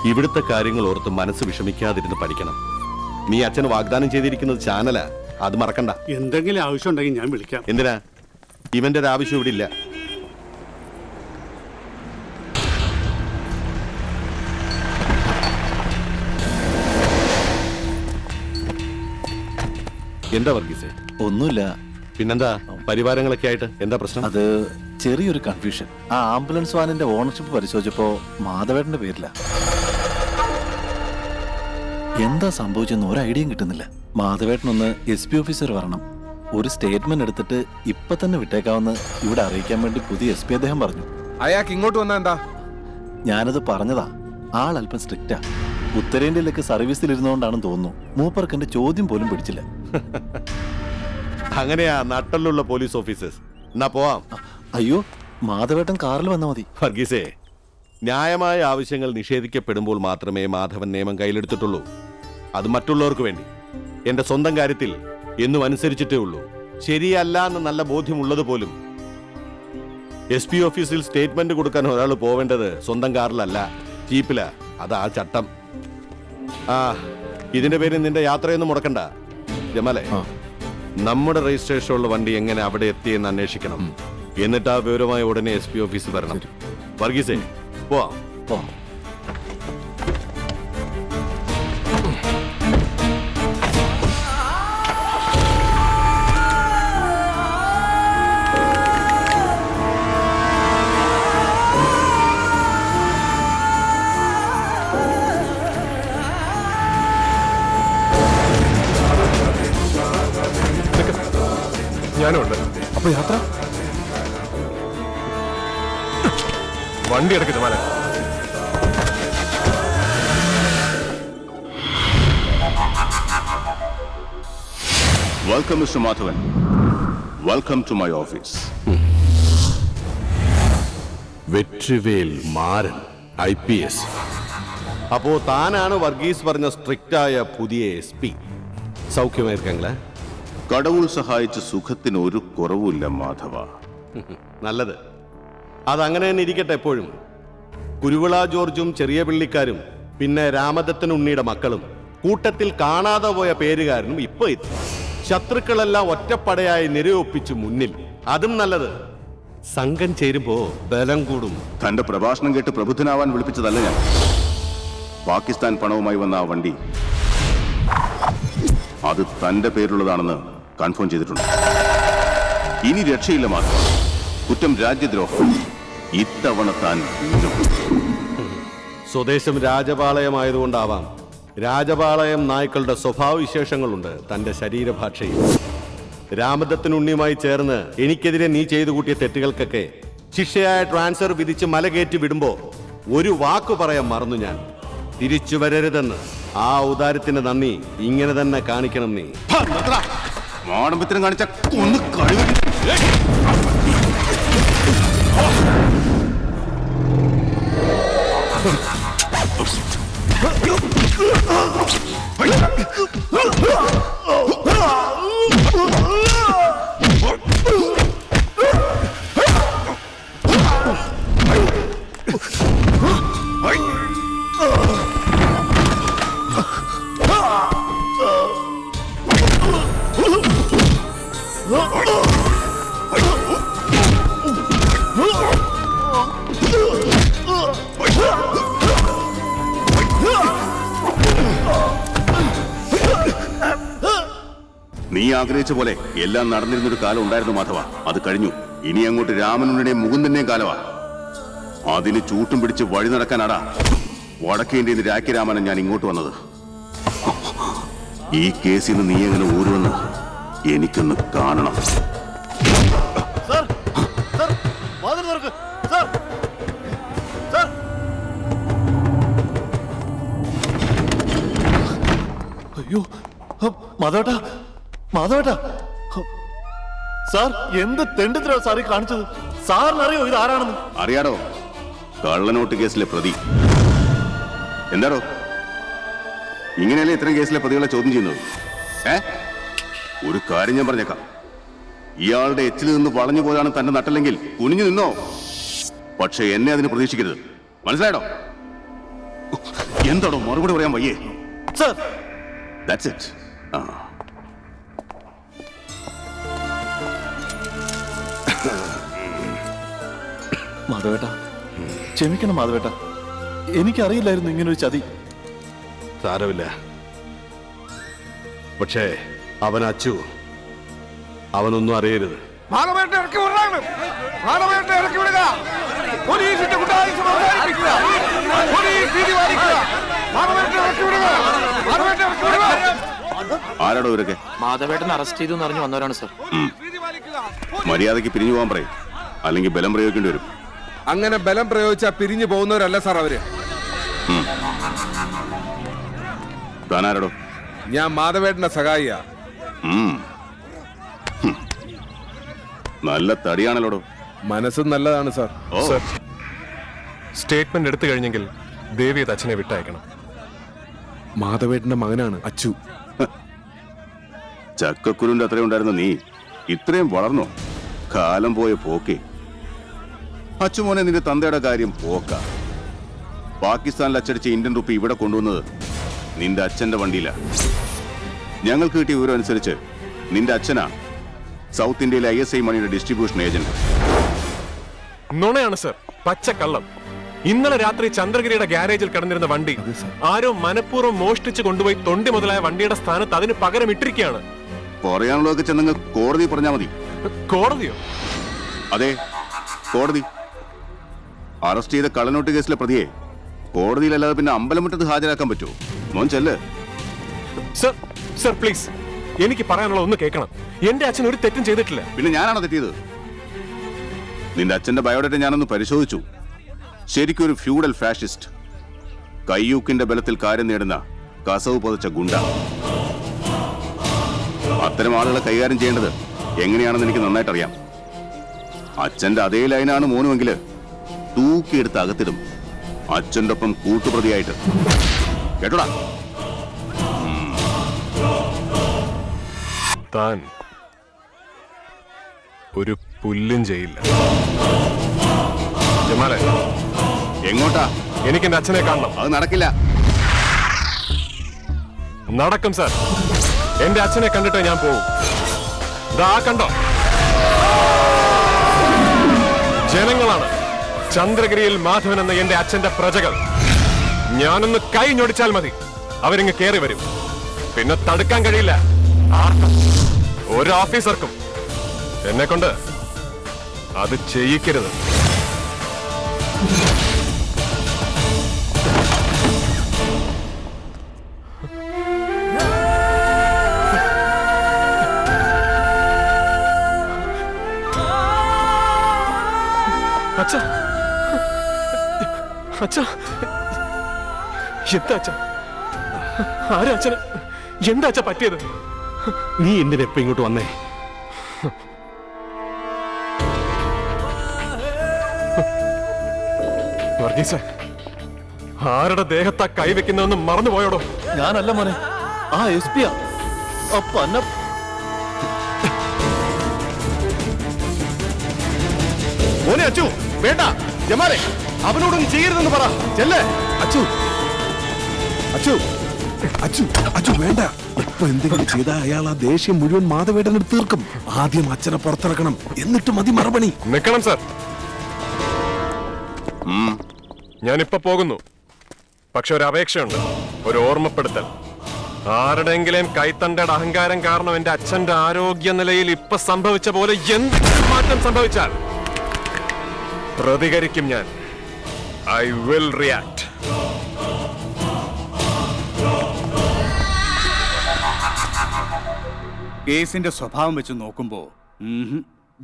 ഇവിടുത്തെ കാര്യങ്ങൾ ഓർത്ത് മനസ്സ് വിഷമിക്കാതിരുന്ന് പഠിക്കണം. നീ അച്ഛന് വാഗ്ദാനം ചെയ്തിരിക്കുന്നത് ചാനലാ, അത് മറക്കണ്ട. എന്തെങ്കിലും ആവശ്യം ഉണ്ടെങ്കിൽ ഞാൻ വിളിക്കാം. എന്തിനാ? ഇവന്റെ ഒരു ആവശ്യം ഇവിടെ ഇല്ല. എന്താ വർഗീസേ? ഒന്നുമില്ല. പിന്നെന്താ പരിവാരങ്ങളൊക്കെ ആയിട്ട് എന്താ പ്രശ്നം? അത് ചെറിയൊരു കൺഫ്യൂഷൻ. ആ ആംബുലൻസ് വാനിന്റെ ഓണർഷിപ്പ് പരിശോധിച്ചപ്പോ മാധവേട്ടന്റെ പേരില്ല. എന്താ സംഭവിച്ചെന്ന് ഒരു ഐഡിയയും കിട്ടുന്നില്ല. മാധവേട്ടനൊന്ന് SP ഓഫീസർ വരണം. ഒരു സ്റ്റേറ്റ്മെന്റ് എടുത്തിട്ട് ഇപ്പൊ തന്നെ വിട്ടേക്കാമെന്ന് ഇവിടെ അറിയിക്കാൻ വേണ്ടി പുതിയ SP അദ്ദേഹം പറഞ്ഞു. അയാൾക്ക് ഇങ്ങോട്ട് വന്നാ എന്താ? ഞാനത് പറഞ്ഞതാ. ആൾ അല്പം സ്ട്രിക്റ്റാ. ഉത്തരേന്ത്യയിലേക്ക് സർവീസിലിരുന്നുകൊണ്ടാണെന്ന് തോന്നുന്നു. മൂപ്പർക്ക് എന്റെ ചോദ്യം പോലും പിടിച്ചില്ല. അങ്ങനെയാ നട്ടലുള്ള പോലീസ് ഓഫീസേഴ്സ്. എന്നാ പോവാം. അയ്യോ, മാധവേട്ടൻ കാറിൽ വന്നാ മതി. വർഗീസേ, ന്യായമായ ആവശ്യങ്ങൾ നിഷേധിക്കപ്പെടുമ്പോൾ മാത്രമേ മാധവൻ നിയമം കയ്യിലെടുത്തിട്ടുള്ളൂ. അത് മറ്റുള്ളവർക്ക് വേണ്ടി. എന്റെ സ്വന്തം കാര്യത്തിൽ എന്നും അനുസരിച്ചിട്ടേ ഉള്ളൂ. ശരിയല്ല എന്ന് നല്ല ബോധ്യമുള്ളത് പോലും. SP ഓഫീസിൽ സ്റ്റേറ്റ്മെന്റ് കൊടുക്കാൻ ഒരാൾ പോവേണ്ടത് സ്വന്തം കാറിലല്ല, ജീപ്പില. അതാ ചട്ടം. ഇതിന്റെ പേരിൽ നിന്റെ യാത്രയൊന്നും മുടക്കണ്ട. ജമാലെ, നമ്മുടെ രജിസ്ട്രേഷനുള്ള വണ്ടി എങ്ങനെ അവിടെ എത്തിയെന്ന് അന്വേഷിക്കണം. എന്നിട്ട് ആ വിവരമായ ഉടനെ SP ഓഫീസിൽ വരണം. വർഗീസേ, പോവാം. ഞാനുണ്ട്. അപ്പൊ യാത്ര വണ്ടി എടുക്കട്ടെ മാല. Welcome, Mr. Madhavan. Welcome to my office. Vetrivel Maran, IPS. അപ്പോ താനാണ് വർഗീസ് പറഞ്ഞ സ്ട്രിക്റ്റായ പുതിയ SP. സൗഖ്യമായിരിക്കങ്ങളെ? കടവുൾ സഹായിച്ച സുഖത്തിന് ഒരു കുറവുമില്ല മാധവ. നല്ലത്. അതങ്ങനെ തന്നെ ഇരിക്കട്ടെ എപ്പോഴും. കുരുവിള ജോർജും ചെറിയ പിള്ളിക്കാരും പിന്നെ രാമദത്തൻ ഉണ്ണിയുടെ മക്കളും കൂട്ടത്തിൽ കാണാതെ പോയ പേരുകാരനും ഇപ്പൊ എത്തി. ശത്രുക്കളെല്ലാം ഒറ്റപ്പടയായി നിരയൊപ്പിച്ചു മുന്നിൽ. അതും നല്ലത്. സംഘം ചേരുമ്പോ ബലം കൂടും. തന്റെ പ്രഭാഷണം കേട്ട് പ്രബുദ്ധനാവാൻ വിളിപ്പിച്ചതല്ല ഞാൻ. പാകിസ്ഥാൻ പണവുമായി വന്ന ആ വണ്ടി അത് തന്റെ പേരിലുള്ളതാണെന്ന് കൺഫേം ചെയ്തിട്ടുണ്ട്. ഇനി രക്ഷയില്ല മാധവ. കുറ്റം രാജ്യദ്രോഹം. ഇത്തവണ താൻ സ്വദേശം രാജപാളയമായതുകൊണ്ടാവാം രാജപാളയം നായ്ക്കളുടെ സ്വഭാവവിശേഷങ്ങളുണ്ട് തന്റെ ശരീരഭാഷയിൽ. രാമദത്തനുണ്ണിയുമായി ചേർന്ന് എനിക്കെതിരെ നീ ചെയ്തു കൂട്ടിയ തെറ്റുകൾക്കൊക്കെ ശിക്ഷയായ ട്രാൻസ്ഫർ വിധിച്ച് മലകേറ്റി വിടുമ്പോ ഒരു വാക്കു പറയാൻ മറന്നു ഞാൻ. തിരിച്ചു വരരുതെന്ന്. ആ ഔദാര്യത്തിന് നന്ദി ഇങ്ങനെ തന്നെ കാണിക്കണം നീ. മാടമ്പത്തിനും കാണിച്ച ഒന്ന് കഴിവ്. നീ ആഗ്രഹിച്ച പോലെ എല്ലാം നടന്നിരുന്നൊരു കാലം ഉണ്ടായിരുന്നു മാധവ. അത് കഴിഞ്ഞു. ഇനി അങ്ങോട്ട് രാമനുണ്ണിയുടെയും മുകുന്ദന്റെയും കാലവാ. അതിന് ചൂട്ടും പിടിച്ച് വഴി നടക്കാനാടാ വടക്കേന്ത്യയിൽ നിന്ന് രാഖ്യരാമൻ ഞാൻ ഇങ്ങോട്ട് വന്നത്. ഈ കേസിൽ നിന്ന് നീ എങ്ങനെ ഊരുവെന്ന് എനിക്കൊന്ന് കാണണം. അയ്യോ, മാധവേട്ടാ, മാധവേട്ടാ. സാർ, എന്ത് തെണ്ടിത്തരോ സാർ ഈ കാണിച്ചത്? സാറിനറിയോ ഇത് ആരാണെന്ന്? അറിയാടോ, കള്ളനോട്ട് കേസിലെ പ്രതി. എന്താടോ, ഇങ്ങനെയല്ലേ ഇത്തരം കേസിലെ പ്രതികളെ ചോദ്യം ചെയ്യുന്നത്? ഒരു കാര്യം ഞാൻ പറഞ്ഞേക്കാം. ഇയാളുടെ എച്ചിൽ നിന്ന് വളഞ്ഞു പോയാണ് തന്റെ നട്ടല്ലെങ്കിൽ കുനിഞ്ഞു നിന്നോ. പക്ഷെ എന്നെ അതിന് പ്രതീക്ഷിക്കരുത്. മനസ്സിലായോ? എന്താണോ മറുപടി പറയാൻ വയ്യേ? Sir, that's it. മാധവേട്ട ക്ഷമിക്കണം മാധവേട്ട, എനിക്കറിയില്ലായിരുന്നു ഇങ്ങനൊരു ചതി. സാരമില്ല. പക്ഷേ അവൻ അച്ചു, അവനൊന്നും അറിയരുത്. മാധവേട്ടനെ ഇറക്കി വിടണം. മാധവേട്ടനെ ഇറക്കി വിടുക. പോലീസിന്റെ ഗുണ്ടായിസം അവസാനിപ്പിക്കുക. പോലീസ് ഭീതി പാലിക്കുക. മാധവേട്ടനെ ഇറക്കി വിടുക. മാധവേട്ടനെ ഇറക്കി വിടുക. ആരാടോ ഇവരൊക്കെ? മാധവേട്ടൻ അറസ്റ്റ് ചെയ്തു എന്ന് അറിഞ്ഞു വന്നവരാണ് സർ. മര്യാദയ്ക്ക് പിരിഞ്ഞു പോകാൻ പറയും, അല്ലെങ്കിൽ ബലം പ്രയോഗിക്കേണ്ടി വരും. അങ്ങനെ ബലം പ്രയോഗിച്ചാ പിരിഞ്ഞു പോകുന്നവരല്ല സാർ അവര്. താനാരാടോ? ഞാൻ മാധവേട്ടന്റെ സഹായിയാ. നല്ല തടിയാണല്ലോടോ. മനസ്സും നല്ലതാണ് സാർ. ഓ, സ്റ്റേറ്റ്മെന്റ് എടുത്തു കഴിഞ്ഞെങ്കിൽ ദേവിയത് അച്ഛനെ വിട്ടയക്കണം. മാധവേട്ടന്റെ മകനാണ് അച്ചു. ചക്കക്കുരുന്റെ അത്രയും ഉണ്ടായിരുന്ന നീ ഇത്രയും വളർന്നോ? കാലം പോയ പോക്കേ. അച്ചുമോനെ, നിന്റെ തന്തയുടെ കാര്യം പോക്ക. പാകിസ്ഥാനിൽ അച്ചടിച്ച ഇന്ത്യൻ റുപ്പി ഇവിടെ കൊണ്ടുവന്നത് നിന്റെ അച്ഛന്റെ വണ്ടിയില. ഞങ്ങൾക്ക് കിട്ടിയ വിവരം അനുസരിച്ച് നിന്റെ അച്ഛനാ സൗത്ത് ഇന്ത്യയിലെ ISI മണിയുടെ ഡിസ്ട്രിബ്യൂഷൻ ഏജന്റ്. നുണയാണ് സർ, പച്ചക്കള്ളം. ഇന്നലെ രാത്രി ചന്ദ്രഗിരിയുടെ ഗ്യാരേജിൽ കിടന്നിരുന്ന വണ്ടി ആരോ മനഃപൂർവ്വം മോഷ്ടിച്ച് കൊണ്ടുപോയി തൊണ്ടി മുതലായ വണ്ടിയുടെ സ്ഥാനത്ത് അതിന് പകരം ഇട്ടിരിക്കുകയാണ്. പറയാനുള്ളതൊക്കെ ചെന്നങ്ങ് കോടതി പറഞ്ഞാൽ മതി. കോടതിയോ? അതെ, കോടതി. അറസ്റ്റ് ചെയ്ത കള്ളനോട്ട് കേസിലെ പ്രതിയെ കോടതിയിലല്ലാതെ പിന്നെ അമ്പലമുറ്റത്ത് ഹാജരാക്കാൻ പറ്റുമോ? മോൻ ചെല്ല്. സർ, സർ പ്ലീസ്, എനിക്ക് പറയാനുള്ള ഒന്ന് കേൾക്കണം. എന്റെ അച്ഛൻ ഒരു തെറ്റും ചെയ്തിട്ടില്ല. പിന്നെ ഞാനാണോ തെറ്റിയത്? നിന്റെ അച്ഛന്റെ ബയോഡേറ്റ ഞാനൊന്ന് പരിശോധിച്ചു. ശരിക്കും ഒരു ഫ്യൂഡൽ ഫാഷിസ്റ്റ്, കയ്യൂക്കിന്റെ ബലത്തിൽ കാര്യം നേടുന്ന കസവ് പൊതച്ച ഗുണ്ട. അത്തരം ആളുകളെ കൈകാര്യം ചെയ്യേണ്ടത് എങ്ങനെയാണെന്ന് എനിക്ക് നന്നായിട്ട് അറിയാം. അച്ഛന്റെ അതേ ലൈനാണ് മോനുമെങ്കില് തൂക്കിയെടുത്ത് അകത്തിടും, അച്ഛന്റെ ഒപ്പം കൂട്ടുപ്രതിയായിട്ട്. കേട്ടോടാ? താൻ ഒരു പുല്ലും ചെയ്യില്ല. ജമാലെ, എങ്ങോട്ടാ? എനിക്ക് എന്റെ അച്ഛനെ കാണണം. അത് നടക്കില്ല. നടക്കും സർ. എന്റെ അച്ഛനെ കണ്ടിട്ട് ഞാൻ പോകും. ദാ കണ്ടോ, ജനങ്ങളാണ് ചന്ദ്രഗിരിയിൽ മാധവൻ എന്ന എന്റെ അച്ഛന്റെ പ്രജകൾ. ഞാനൊന്ന് കൈ ഞൊടിച്ചാൽ മതി, അവരിങ്ങ് കേറി വരും. പിന്നെ തടുക്കാൻ കഴിയില്ല ആർക്കും, ഒരു ഓഫീസർക്കും. എന്നെ കൊണ്ട് അത് ചെയ്യിക്കരുത്. അച്ഛാ, അച്ഛാ, എന്താ അച്ഛാ? ആരാ അച്ഛന്? എന്താ അച്ഛാ പറ്റിയത്? നീ എന്തിനെപ്പോ ഇങ്ങോട്ട് വന്നേ? വർഗീസ, ആരുടെ ദേഹത്താ കൈവെക്കുന്നതെന്ന് മറന്നുപോയോടോ? ഞാനല്ല മോനെ, ആ SP യാ. അപ്പൊ അന്ന മോനെ അച്ചു, വേണ്ട. ജമാലെ, അവനോടൊന്നും ചെയ്യരുതെന്ന് പറ. ചെല്ലേ. അച്ചു, അച്ചു, അച്ചു, അച്ചു വേണ്ട. ഇപ്പൊ എന്തെങ്കിലും ചെയ്താൽ അയാൾ ആ ദേഷ്യം മുഴുവൻ മാധവേട്ടനെടുത്ത് തീർക്കും. ആദ്യം അച്ഛനെ പുറത്തിറക്കണം, എന്നിട്ട് മതി മറുപണി. നിൽക്കണം സർ. ഞാനിപ്പോ പോകുന്നു. പക്ഷെ ഒരു അപേക്ഷയുണ്ട്, ഒരു ഓർമ്മപ്പെടുത്തൽ. ആരുടെയെങ്കിലും കൈത്തണ്ടയുടെ അഹങ്കാരം കാരണം എന്റെ അച്ഛന്റെ ആരോഗ്യ നിലയിൽ ഇപ്പൊ സംഭവിച്ച പോലെ എന്ത് മാറ്റം സംഭവിച്ചാൽ പ്രതികരിക്കും ഞാൻ. I will react. കേസിന്റെ സ്വഭാവം വെച്ച് നോക്കുമ്പോ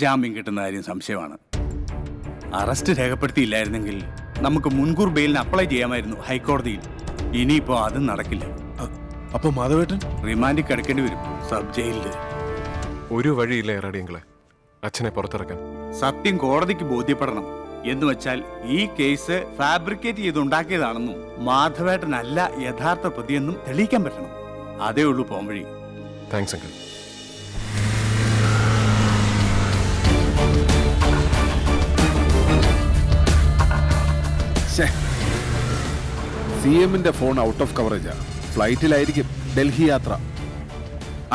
ജാമ്യം കിട്ടുന്ന കാര്യം സംശയമാണ്. അറസ്റ്റ് രേഖപ്പെടുത്തിയില്ലായിരുന്നെങ്കിൽ നമുക്ക് മുൻകൂർ ബെയിലിന് അപ്ലൈ ചെയ്യാമായിരുന്നു ഹൈക്കോടതിയിൽ. ഇനിയിപ്പോ അതും നടക്കില്ല. അപ്പൊ മാധവേട്ടൻ റിമാൻഡിൽ കിടക്കേണ്ടി വരും സബ് ജയിലില്. ഒരു വഴിയില്ല ഏറാടിയങ്ങളെ, അച്ഛനെ പുറത്തിറക്കാൻ. സത്യം കോടതിക്ക് ബോധ്യപ്പെടണം. എന്ന് വെച്ചാൽ ഈ കേസ് ഫാബ്രിക്കേറ്റ് ചെയ്തുണ്ടാക്കിയതാണെന്നും മാധവേട്ടനല്ല യഥാർത്ഥ പ്രതിയെന്നും തെളിയിക്കാൻ പറ്റണം. അതേ ഉള്ളൂ പോംവഴി. Thanks uncle. CM-ന്റെ ഫോൺ ഔട്ട് ഓഫ് കവറേജാ. ഫ്ലൈറ്റിലായിരിക്കും ഡൽഹി യാത്ര.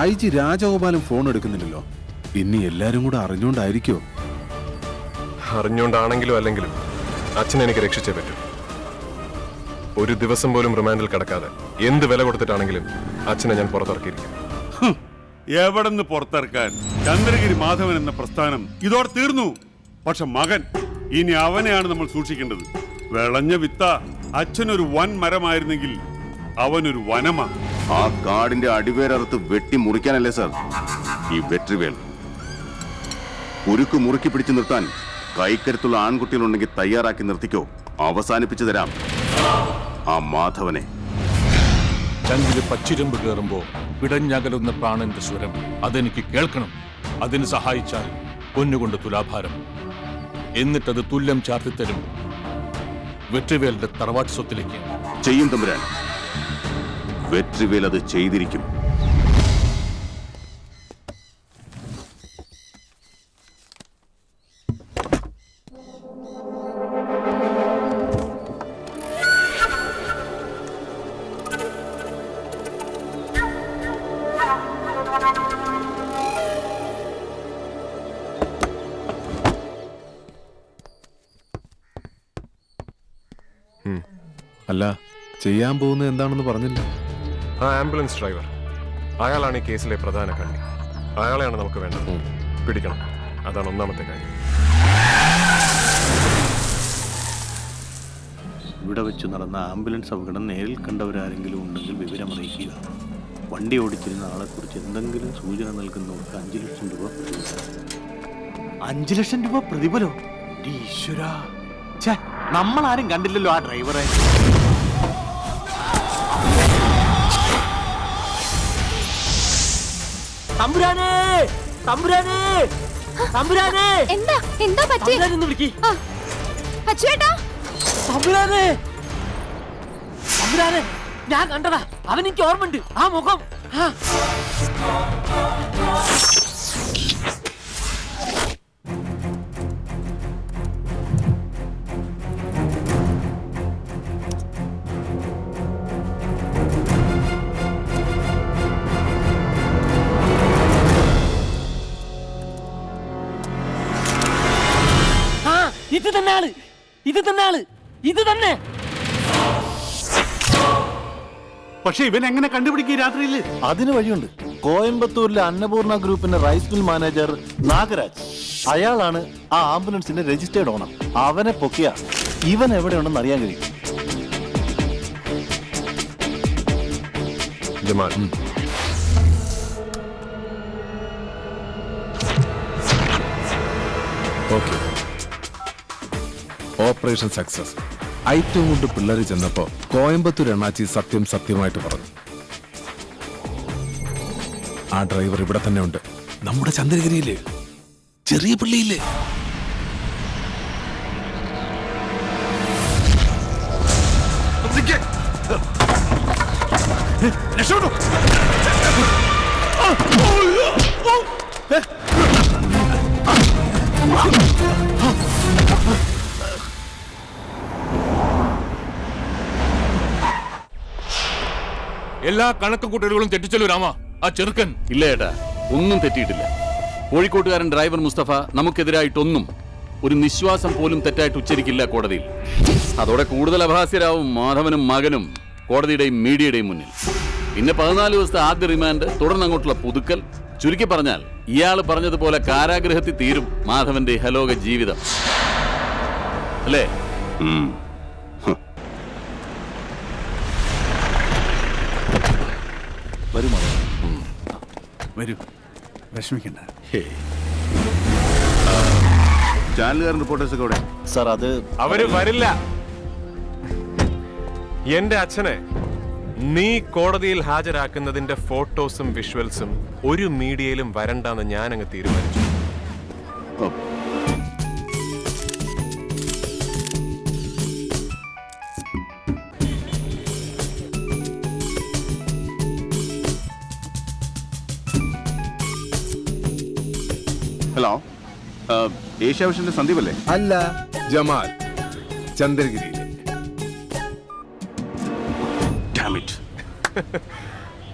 IG രാജഗോപാലും ഫോൺ എടുക്കുന്നില്ലല്ലോ. ഇനി എല്ലാരും കൂടെ അറിഞ്ഞുകൊണ്ടായിരിക്കോ? അറിഞ്ഞുകൊണ്ടാണെങ്കിലും അല്ലെങ്കിലും അച്ഛനെ എനിക്ക് രക്ഷിച്ചേ പറ്റൂ. ഒരു ദിവസം പോലും റിമാൻഡിൽ കിടക്കാതെ എന്ത് വില കൊടുത്തിട്ടാണെങ്കിലും അച്ഛനെ ഞാൻ പുറത്തിറക്കിയിരിക്കും. എവിടെ നിന്ന് പുറത്തിറക്കാൻ? ചന്ദ്രഗിരി മാധവൻ എന്ന പ്രസ്ഥാനം ഇതോടെ തീർന്നു. പക്ഷെ മകൻ, ഇനി അവനെയാണ് നമ്മൾ സൂക്ഷിക്കേണ്ടത്. വിളഞ്ഞ വിത്ത അച്ഛനൊരു വൻ മരമായിരുന്നെങ്കിൽ അവനൊരു വനമാ. ആ കാടിന്റെ അടിവേരറുത്ത് വെട്ടി മുറിക്കാനല്ലേ സാർ ഈ വെട്രിവേൽ? ഉരുക്ക് മുറുക്കി പിടിച്ചു നിർത്താൻ കൈക്കരുത്തുള്ള ആൺകുട്ടികളുണ്ടെങ്കിൽ തയ്യാറാക്കി നിർത്തിക്കോ. അവസാനിപ്പിച്ചു തരാം ആ മാധവനെ. ചങ്കില് പച്ചിരമ്പ് കയറുമ്പോ പിടഞ്ഞകലുന്ന പ്രാണന്റെ സ്വരം അതെനിക്ക് കേൾക്കണം. അതിന് സഹായിച്ചാൽ പൊന്നുകൊണ്ട് തുലാഭാരം, എന്നിട്ടത് തുല്യം ചാർത്തിത്തരും വെട്രിവേലിന്റെ തറവാട്ട് സ്വത്തിലേക്ക്. ചെയ്യും തമ്പുരാൻ, വെട്രിവേൽ അത് ചെയ്തിരിക്കും. അല്ല, ചെയ്യാൻ പോകുന്നത് എന്താണെന്ന് പറഞ്ഞില്ല. ആ ആംബുലൻസ് ഡ്രൈവർ, അയാളാണ് ഈ കേസിലെ പ്രധാന കണ്ണി. അയാളെയാണ് നമുക്ക് വേണ്ടത്. പിടിക്കണം, അതാണ് ഒന്നാമത്തെ കാര്യം. ഇവിടെ വെച്ച് നടന്ന ആംബുലൻസ് അപകടം നേരിൽ കണ്ടവരാരെങ്കിലും ഉണ്ടെങ്കിൽ വിവരമറിയിക്കുക. വണ്ടി ഓടിച്ചിരുന്ന ആളെക്കുറിച്ച് എന്തെങ്കിലും സൂചന നൽകുന്നവർക്ക് 5 ലക്ഷം രൂപ പ്രതിഫലം. 5 ലക്ഷം രൂപ പ്രതിഫലോ? ഈശ്വരാ, നമ്മൾ ആരും കണ്ടില്ലല്ലോ ആ ഡ്രൈവറെ. തമ്പുരാനേ, തമ്പുരാനേ, തമ്പുരാനേ, എന്താ എന്താ പറ്റി? തമ്പുരാനൊന്ന് വിളിക്ക്. അച്ചുവേട്ടാ, തമ്പുരാനേ, തമ്പുരാനേ, ഞാൻ കണ്ടതാ. അവനെനിക്ക് ഓർമ്മയുണ്ട്, ആ മുഖം. ഇത് തന്നെ ആള്, ഇത് തന്നെ ആള്, ഇത് തന്നെ. പക്ഷെ ഇവൻ എങ്ങനെ കണ്ടുപിടിക്കും രാത്രിയിൽ? അതിന് വഴിയുണ്ട്. കോയമ്പത്തൂരിലെ അന്നപൂർണ ഗ്രൂപ്പിന്റെ റൈസ് മിൽ മാനേജർ നാഗരാജ്, അയാളാണ് ആ ആംബുലൻസിന്റെ രജിസ്റ്റേർഡ് ഓണർ. അവനെ പൊക്കിയ ഇവൻ എവിടെയുണ്ടെന്ന് അറിയാൻ കഴിയും. Jamal, okay, operation success. Item കൊണ്ട് പിള്ളേര് ചെന്നപ്പോ കോയമ്പത്തൂർ എണ്ണാച്ചി സത്യമായിട്ട് പറഞ്ഞു. ആ ഡ്രൈവർ ഇവിടെ തന്നെ ഉണ്ട്, നമ്മുടെ ചന്ദ്രഗിരിയില് ചെറിയ പള്ളിയില്ലേ. എല്ലാ കണക്കുകൂട്ടലുകളും തെറ്റിച്ചല്ലോ രാമ. ആ ചെറുക്കൻ ഇല്ല ഏട്ടാ, ഒന്നും തെറ്റിയിട്ടില്ല. കോഴിക്കോട്ടുകാരൻ ഡ്രൈവർ മുസ്തഫ നമുക്കെതിരായിട്ടൊന്നും ഒരു നിശ്വാസം പോലും തെറ്റായിട്ട് ഉച്ചരിക്കില്ല കോടതിയിൽ. അതോടെ കൂടുതൽ അപഹാസ്യരാവും മാധവനും മകനും കോടതിയുടെയും മീഡിയയുടെയും മുന്നിൽ. പിന്നെ 14 ദിവസത്തെ ആദ്യ റിമാൻഡ്, തുടർന്ന് അങ്ങോട്ടുള്ള പുതുക്കൽ. ചുരുക്കി പറഞ്ഞാൽ ഇയാൾ പറഞ്ഞതുപോലെ കാരാഗ്രഹത്തിൽ തീരും മാധവന്റെ ഹലോക ജീവിതം, അല്ലേ? വരൂ, വിഷമിക്കണ്ട. ചാനലുകാരൻ റിപ്പോർട്ടേഴ്സ് ഒക്കെ ഇവിടെ. സാർ, അത് അവര് വരില്ല. എന്റെ അച്ഛനെ നീ കോടതിയിൽ ഹാജരാക്കുന്നതിന്റെ ഫോട്ടോസും വിഷ്വൽസും ഒരു മീഡിയയിലും വരണ്ടെന്ന് ഞാൻ അങ്ങ് തീരുമാനിച്ചു. ഹലോ, ഏഷ്യാവിഷന്റെ സന്ദീപ് അല്ലേ? അല്ല, ജമാൽ, ചന്ദ്രഗിരിയിലെ.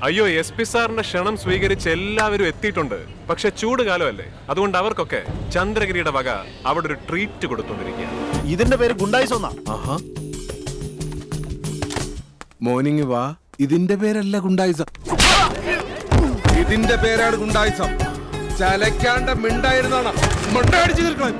അയ്യോ, എസ് പി സാറിന്റെ ക്ഷണം സ്വീകരിച്ച് എല്ലാവരും എത്തിയിട്ടുണ്ട്. പക്ഷെ ചൂട് കാലമല്ലേ, അതുകൊണ്ട് അവർക്കൊക്കെ ചന്ദ്രഗിരിയുടെ വക അവിടെ ഒരു ട്രീറ്റ് കൊടുത്തുകൊണ്ടിരിക്കുകയാണ്. ഇതിന്റെ പേര് ഗുണ്ടായിസം. മോർണിംഗ് വാ. ഇതിന്റെ പേരല്ല ഗുണ്ടായിസം, ഇതിന്റെ പേരാണ് ഗുണ്ടായിസം. ചലക്കാണ്ട മിണ്ടായിരുന്നാണ് മൊട്ട അടിച്ചു തീർക്കണം.